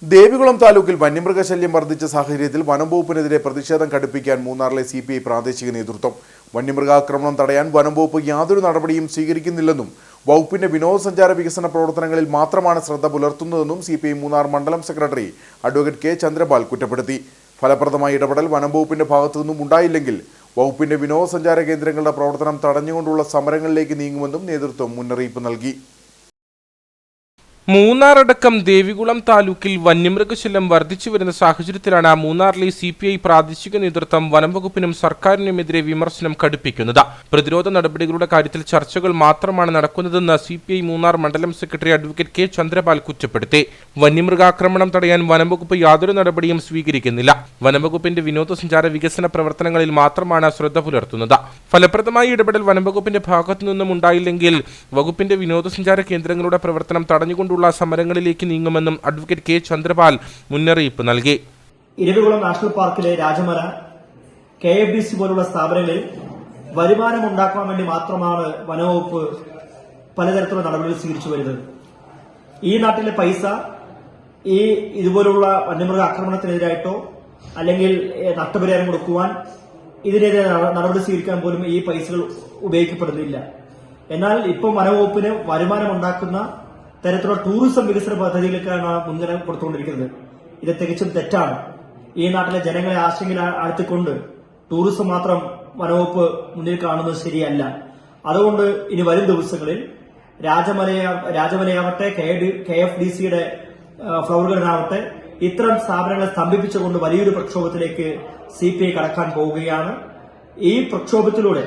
ദേവികുളം താലൂക്കിൽ വന്യമൃഗശല്യം വർദ്ധിച്ച സാഹചര്യത്തിൽ വനംവകുപ്പിനെതിരെ പ്രതിഷേധം കടുപ്പിക്കാൻ മൂന്നാറിലെ CPI പ്രാദേശിക നേതൃത്വം വന്യമൃഗാക്രമണം തടയാൻ വനംവകുപ്പ് യാതൊരു നടപടിയും സ്വീകരിക്കുന്നില്ലെന്നും വകുപ്പിന്റെ വിനോദസഞ്ചാര വികസന പ്രവർത്തനങ്ങളിൽ മാത്രമാണ് ശ്രദ്ധ പുലർത്തുന്നതെന്നും CPI മൂന്നാർ മണ്ഡലം സെക്രട്ടറി അഡ്വക്കേറ്റ് കെ ചന്ദ്രപാൽ കുറ്റപ്പെടുത്തി. ഫലപ്രദമായ ഇടപെടൽ വനംവകുപ്പിന്റെ ഭാഗത്തുനിന്നും ഉണ്ടായില്ലെങ്കിൽ വകുപ്പിന്റെ വിനോദസഞ്ചാര കേന്ദ്രങ്ങളുടെ പ്രവർത്തനം തടഞ്ഞുകൊണ്ടുള്ള സമരങ്ങളിലേക്ക് നീങ്ങുമെന്നും നേതൃത്വം മുന്നറിയിപ്പ് നൽകി. മൂന്നാറടക്കം ദേവികുളം താലൂക്കിൽ വന്യമൃഗശല്യം വർദ്ധിച്ചു വരുന്ന സാഹചര്യത്തിലാണ് മൂന്നാറിലെ CPI പ്രാദേശിക നേതൃത്വം വനംവകുപ്പിനും സർക്കാരിനുമെതിരെ വിമർശനം കടുപ്പിക്കുന്നത്. പ്രതിരോധ നടപടികളുടെ കാര്യത്തിൽ ചർച്ചകൾ മാത്രമാണ് നടക്കുന്നതെന്ന് CPI മൂന്നാർ മണ്ഡലം സെക്രട്ടറി അഡ്വക്കേറ്റ് കെ ചന്ദ്രപാൽ കുറ്റപ്പെടുത്തി. വന്യമൃഗാക്രമണം തടയാൻ വനംവകുപ്പ് യാതൊരു നടപടിയും സ്വീകരിക്കുന്നില്ല. വനംവകുപ്പിന്റെ വിനോദസഞ്ചാര വികസന പ്രവർത്തനങ്ങളിൽ മാത്രമാണ് ശ്രദ്ധ പുലർത്തുന്നത്. ഫലപ്രദമായ ഇടപെടൽ വനംവകുപ്പിന്റെ ഭാഗത്തു നിന്നും ഉണ്ടായില്ലെങ്കിൽ വകുപ്പിന്റെ വിനോദസഞ്ചാര കേന്ദ്രങ്ങളുടെ പ്രവർത്തനം തടഞ്ഞുകൊണ്ടുള്ള സമരങ്ങളിലേക്ക് നീങ്ങുമെന്നും അഡ്വക്കേറ്റ് കെ ചന്ദ്രപാൽ മുന്നറിയിപ്പ് നൽകി. ഇരവികുളം നാഷണൽ പാർക്കിലെ രാജമല, KFDC പോലുള്ള സ്ഥാപനങ്ങളിൽ വരുമാനം ഉണ്ടാക്കാൻ വേണ്ടി മാത്രമാണ് വനവകുപ്പ് പലതരത്തിലുള്ള നടപടികൾ സ്വീകരിച്ചു വരുന്നത്. ഈ നാട്ടിലെ പൈസ ഇതുപോലുള്ള വന്യമൃഗ ആക്രമണത്തിനെതിരായിട്ടോ അല്ലെങ്കിൽ നഷ്ടപരിഹാരം കൊടുക്കുവാൻ ഇതിനെതിരെ നടപടി സ്വീകരിക്കാൻ പോലും ഈ പൈസകൾ ഉപയോഗിക്കപ്പെടുന്നില്ല. എന്നാൽ ഇപ്പോൾ വനവകുപ്പിന് വരുമാനം ഉണ്ടാക്കുന്ന തരത്തിലുള്ള ടൂറിസം വികസന പദ്ധതികൾക്കാണ് മുൻഗണന കൊടുത്തുകൊണ്ടിരിക്കുന്നത്. ഇത് തികച്ചും തെറ്റാണ്. ഈ നാട്ടിലെ ജനങ്ങളെ ആശങ്കയിൽ ആഴ്ത്തിക്കൊണ്ട് ടൂറിസം മാത്രം വനവകുപ്പ് മുന്നിൽ കാണുന്നത് ശരിയല്ല. അതുകൊണ്ട് ഇനി വരും ദിവസങ്ങളിൽ രാജമലയാവട്ടെ, KFDCയുടെ ഫ്ലവർ ഗാർഡൻ ആവട്ടെ, ഇത്തരം സ്ഥാപനങ്ങളെ സ്തംഭിപ്പിച്ചുകൊണ്ട് വലിയൊരു പ്രക്ഷോഭത്തിലേക്ക് CPI കടക്കാൻ പോവുകയാണ്. ഈ പ്രക്ഷോഭത്തിലൂടെ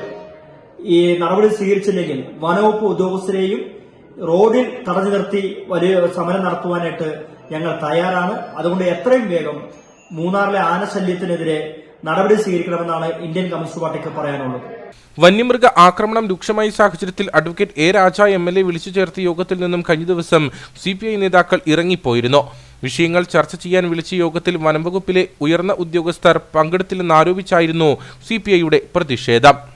ഈ നടപടി സ്വീകരിച്ചില്ലെങ്കിൽ വനവകുപ്പ് ഉദ്യോഗസ്ഥരെയും റോഡിൽ തടഞ്ഞു നിർത്തി വലിയ സമരം നടത്തുവാനായിട്ട് ഞങ്ങൾ തയ്യാറാണ്. അതുകൊണ്ട് എത്രയും വേഗം മൂന്നാറിലെ ആനശല്യത്തിനെതിരെ നടപടി സ്വീകരിക്കണമെന്നാണ് ഇന്ത്യൻ കമ്മ്യൂണിസ്റ്റ് പാർട്ടിക്ക് പറയാനുള്ളത്. വന്യമൃഗ ആക്രമണം രൂക്ഷമായ സാഹചര്യത്തിൽ അഡ്വക്കേറ്റ് A. രാജ MLA വിളിച്ചു ചേർത്ത യോഗത്തിൽ നിന്നും കഴിഞ്ഞ ദിവസം CPI നേതാക്കൾ ഇറങ്ങിപ്പോയിരുന്നു. വിഷയങ്ങൾ ചർച്ച ചെയ്യാൻ വിളിച്ച യോഗത്തിൽ വനംവകുപ്പിലെ ഉയർന്ന ഉദ്യോഗസ്ഥർ പങ്കെടുത്തില്ലെന്നാരോപിച്ചായിരുന്നു CPIയുടെ പ്രതിഷേധം.